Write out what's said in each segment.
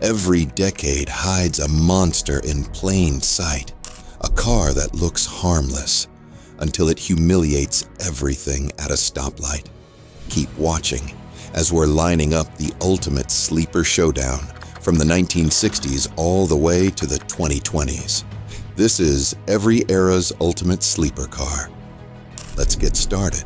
Every decade hides a monster in plain sight, a car that looks harmless until it humiliates everything at a stoplight. Keep watching as we're lining up the ultimate sleeper showdown from the 1960s all the way to the 2020s. This is every era's ultimate sleeper car. Let's get started.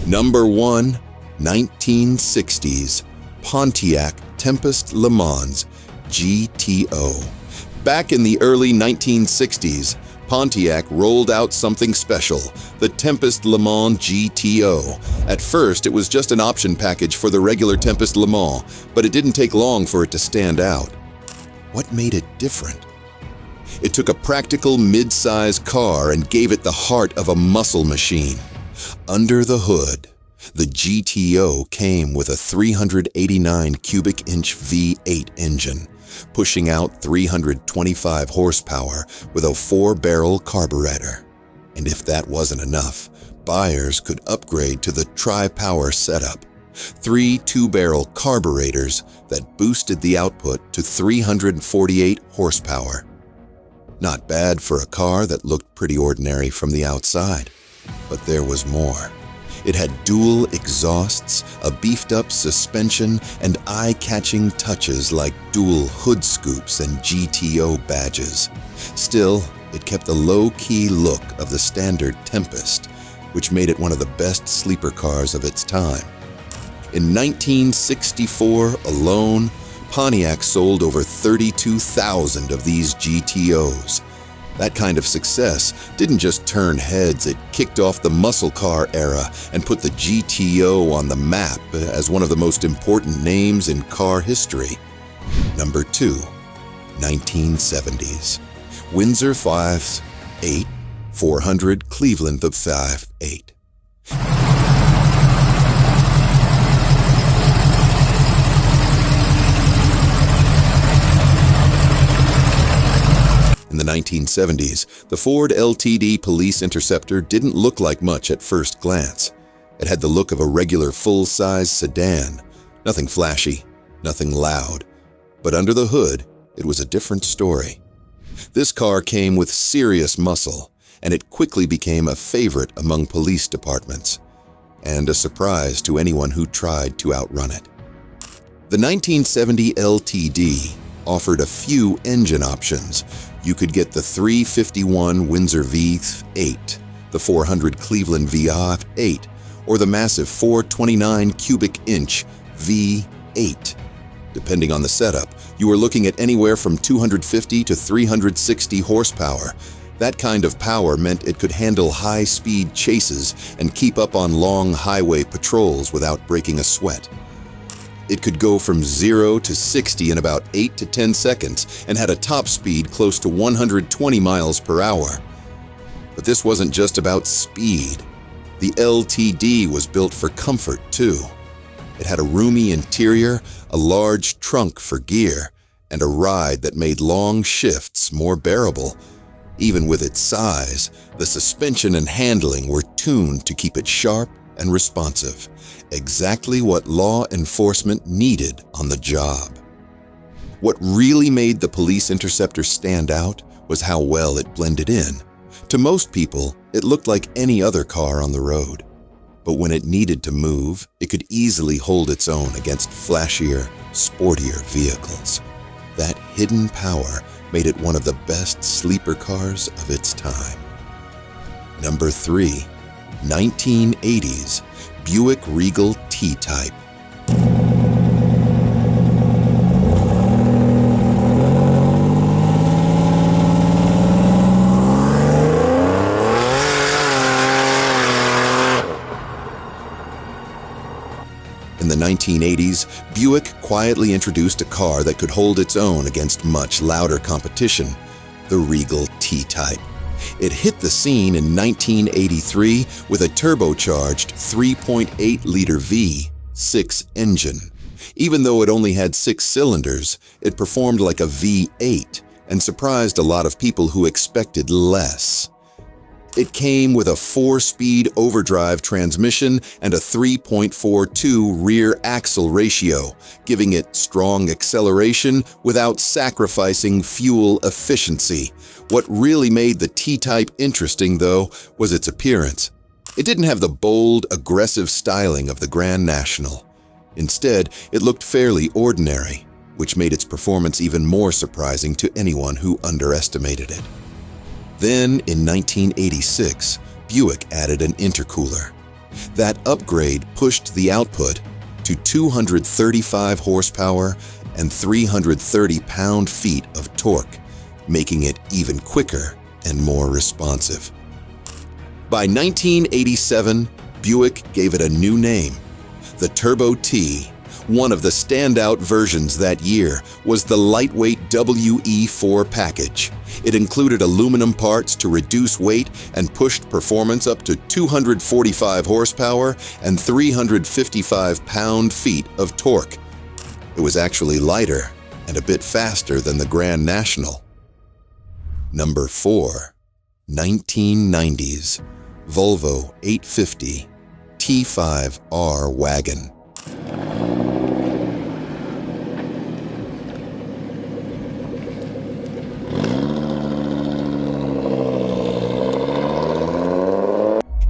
Number 1, 1960s Pontiac Tempest Le Mans GTO. Back in the early 1960s, Pontiac rolled out something special, the Tempest Le Mans GTO. At first, it was just an option package for the regular Tempest Le Mans, but it didn't take long for it to stand out. What made it different? It took a practical mid-size car and gave it the heart of a muscle machine. Under the hood, the GTO came with a 389 cubic inch V8 engine, pushing out 325 horsepower with a 4-barrel carburetor. And if that wasn't enough, buyers could upgrade to the tri-power setup, 3 2-barrel carburetors that boosted the output to 348 horsepower. Not bad for a car that looked pretty ordinary from the outside, but there was more. It had dual exhausts, a beefed-up suspension, and eye-catching touches like dual hood scoops and GTO badges. Still, it kept the low-key look of the standard Tempest, which made it one of the best sleeper cars of its time. In 1964 alone, Pontiac sold over 32,000 of these GTOs. That kind of success didn't just turn heads, it kicked off the muscle car era and put the GTO on the map as one of the most important names in car history. Number 2, 1970s. Windsor 5.8, 400 Cleveland 5.8. In the 1970s, the Ford LTD Police Interceptor didn't look like much at first glance. It had the look of a regular full-size sedan. Nothing flashy, nothing loud. But under the hood, it was a different story. This car came with serious muscle, and it quickly became a favorite among police departments, and a surprise to anyone who tried to outrun it. The 1970 LTD offered a few engine options. You could get the 351 Windsor V8, the 400 Cleveland V8, or the massive 429 cubic inch V8. Depending on the setup, you were looking at anywhere from 250 to 360 horsepower. That kind of power meant it could handle high-speed chases and keep up on long highway patrols without breaking a sweat. It could go from 0 to 60 in about 8 to 10 seconds and had a top speed close to 120 miles per hour. But this wasn't just about speed. The LTD was built for comfort, too. It had a roomy interior, a large trunk for gear, and a ride that made long shifts more bearable. Even with its size, the suspension and handling were tuned to keep it sharp and responsive, exactly what law enforcement needed on the job. What really made the Police Interceptor stand out was how well it blended in. To most people, it looked like any other car on the road. But when it needed to move, it could easily hold its own against flashier, sportier vehicles. That hidden power made it one of the best sleeper cars of its time. Number 3, 1980s Buick Regal T-Type. In the 1980s, Buick quietly introduced a car that could hold its own against much louder competition, the Regal T-Type. It hit the scene in 1983 with a turbocharged 3.8-liter V6 engine. Even though it only had 6 cylinders, it performed like a V8 and surprised a lot of people who expected less. It came with a 4-speed overdrive transmission and a 3.42 rear axle ratio, giving it strong acceleration without sacrificing fuel efficiency. What really made the T-Type interesting, though, was its appearance. It didn't have the bold, aggressive styling of the Grand National. Instead, it looked fairly ordinary, which made its performance even more surprising to anyone who underestimated it. Then, in 1986, Buick added an intercooler. That upgrade pushed the output to 235 horsepower and 330 pound-feet of torque, making it even quicker and more responsive. By 1987, Buick gave it a new name, the Turbo T. One of the standout versions that year was the lightweight WE4 package. It included aluminum parts to reduce weight and pushed performance up to 245 horsepower and 355 pound-feet of torque. It was actually lighter and a bit faster than the Grand National. Number 4. 1990s Volvo 850 T5R wagon.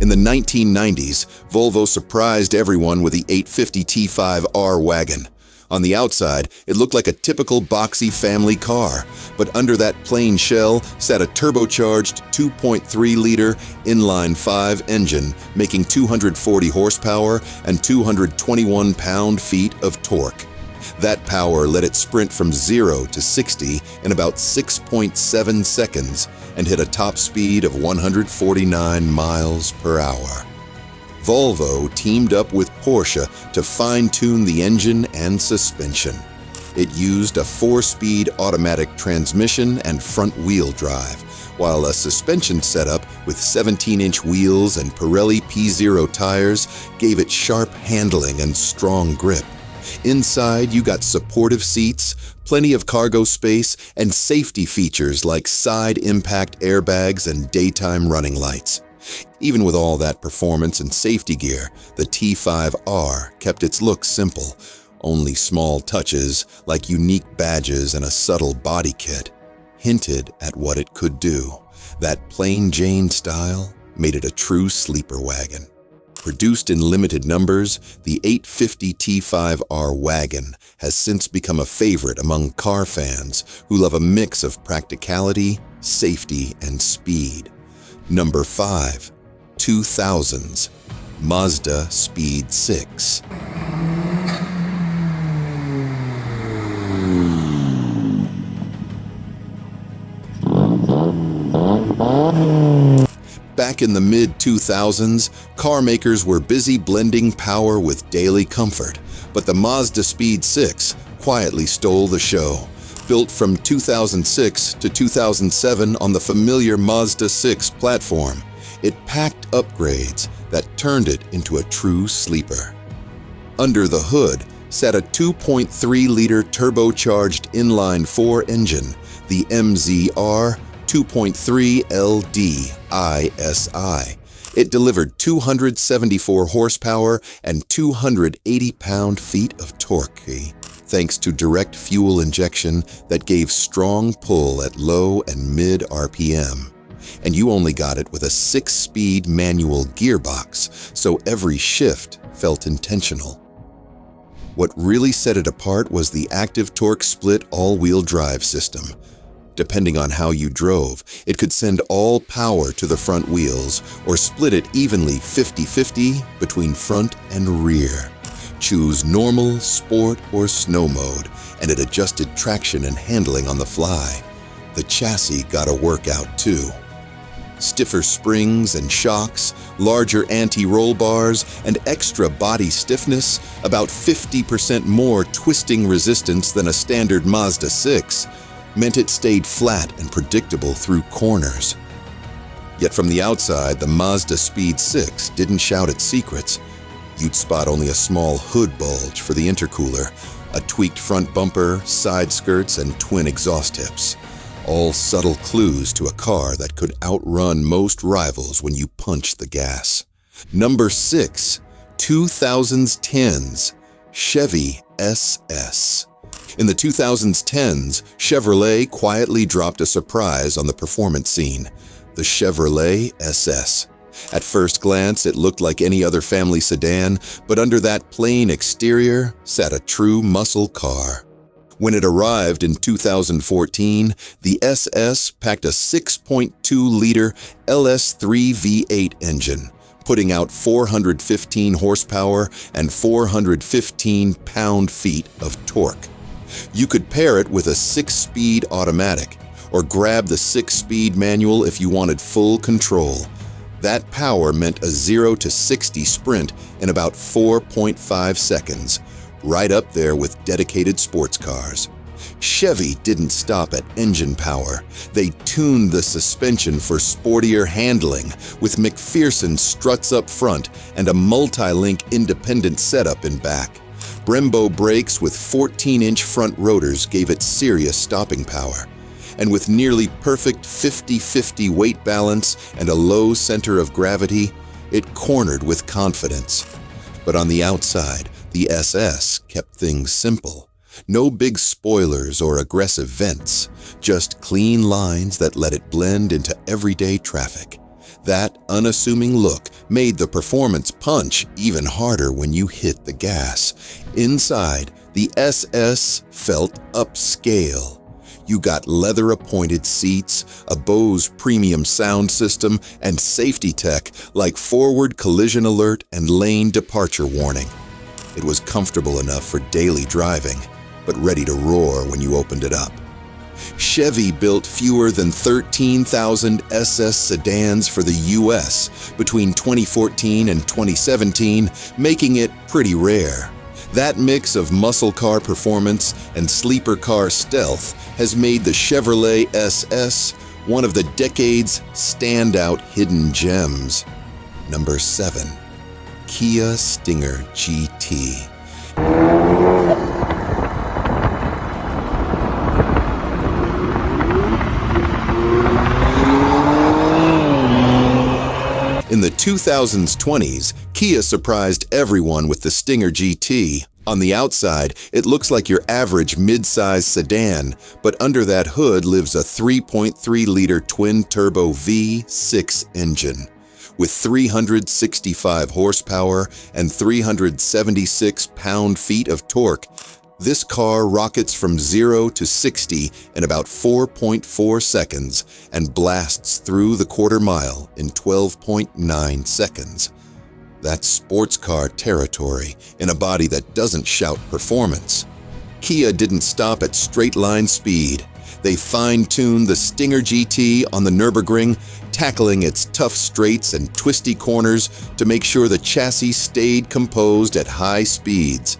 In the 1990s, Volvo surprised everyone with the 850 T5R wagon. On the outside, it looked like a typical boxy family car, but under that plain shell sat a turbocharged 2.3-liter inline-5 engine, making 240 horsepower and 221 pound-feet of torque. That power let it sprint from 0 to 60 in about 6.7 seconds and hit a top speed of 149 miles per hour. Volvo teamed up with Porsche to fine-tune the engine and suspension. It used a 4-speed automatic transmission and front-wheel drive, while a suspension setup with 17-inch wheels and Pirelli P0 tires gave it sharp handling and strong grip. Inside, you got supportive seats, plenty of cargo space, and safety features like side impact airbags and daytime running lights. Even with all that performance and safety gear, the T5R kept its look simple. Only small touches, like unique badges and a subtle body kit, hinted at what it could do. That plain Jane style made it a true sleeper wagon. Produced in limited numbers, the 850 T5R wagon has since become a favorite among car fans who love a mix of practicality, safety, and speed. Number 5. 2000s Mazda Speed 6. Back in the mid-2000s, car makers were busy blending power with daily comfort, but the Mazda Speed 6 quietly stole the show. Built from 2006 to 2007 on the familiar Mazda 6 platform, it packed upgrades that turned it into a true sleeper. Under the hood sat a 2.3-liter turbocharged inline-4 engine, the MZR 2.3 LD ISI. It delivered 274 horsepower and 280 pound-feet of torque, thanks to direct fuel injection that gave strong pull at low and mid RPM. And you only got it with a 6-speed manual gearbox, so every shift felt intentional. What really set it apart was the active torque split all-wheel drive system. Depending on how you drove, it could send all power to the front wheels or split it evenly 50-50 between front and rear. Choose normal, sport, or snow mode, and it adjusted traction and handling on the fly. The chassis got a workout too. Stiffer springs and shocks, larger anti-roll bars, and extra body stiffness, about 50% more twisting resistance than a standard Mazda 6, meant it stayed flat and predictable through corners. Yet from the outside, the Mazda Speed 6 didn't shout its secrets. You'd spot only a small hood bulge for the intercooler, a tweaked front bumper, side skirts, and twin exhaust tips. all subtle clues to a car that could outrun most rivals when you punch the gas. Number 6, 2010's Chevy SS. In the 2010s, Chevrolet quietly dropped a surprise on the performance scene, the Chevrolet SS. At first glance, it looked like any other family sedan, but under that plain exterior sat a true muscle car. When it arrived in 2014, the SS packed a 6.2-liter LS3 V8 engine, putting out 415 horsepower and 415 pound-feet of torque. You could pair it with a 6-speed automatic, or grab the 6-speed manual if you wanted full control. That power meant a 0 to 60 sprint in about 4.5 seconds, right up there with dedicated sports cars. Chevy didn't stop at engine power. They tuned the suspension for sportier handling with McPherson struts up front and a multi-link independent setup in back. Brembo brakes with 14-inch front rotors gave it serious stopping power. And with nearly perfect 50-50 weight balance and a low center of gravity, it cornered with confidence. But on the outside, the SS kept things simple. No big spoilers or aggressive vents, just clean lines that let it blend into everyday traffic. That unassuming look made the performance punch even harder when you hit the gas. Inside, the SS felt upscale. You got leather-appointed seats, a Bose premium sound system, and safety tech like forward collision alert and lane departure warning. It was comfortable enough for daily driving, but ready to roar when you opened it up. Chevy built fewer than 13,000 SS sedans for the U.S. between 2014 and 2017, making it pretty rare. That mix of muscle car performance and sleeper car stealth has made the Chevrolet SS one of the decade's standout hidden gems. Number 7, Kia Stinger GT. In the 2020s, Kia surprised everyone with the Stinger GT. On the outside, it looks like your average mid-size sedan, but under that hood lives a 3.3-liter twin-turbo V6 engine. With 365 horsepower and 376 pound-feet of torque, this car rockets from 0 to 60 in about 4.4 seconds and blasts through the quarter mile in 12.9 seconds. That's sports car territory in a body that doesn't shout performance. Kia didn't stop at straight-line speed. They fine-tuned the Stinger GT on the Nürburgring, tackling its tough straights and twisty corners to make sure the chassis stayed composed at high speeds.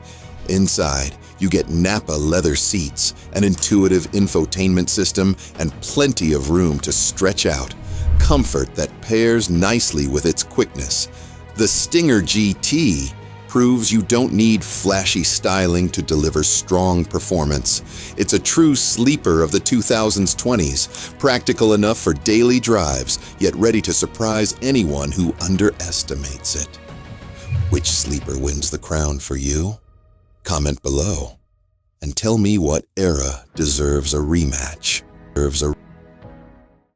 Inside, you get Napa leather seats, an intuitive infotainment system, and plenty of room to stretch out. Comfort that pairs nicely with its quickness. The Stinger GT proves you don't need flashy styling to deliver strong performance. It's a true sleeper of the 2020s, practical enough for daily drives, yet ready to surprise anyone who underestimates it. Which sleeper wins the crown for you? Comment below and tell me what era deserves a rematch.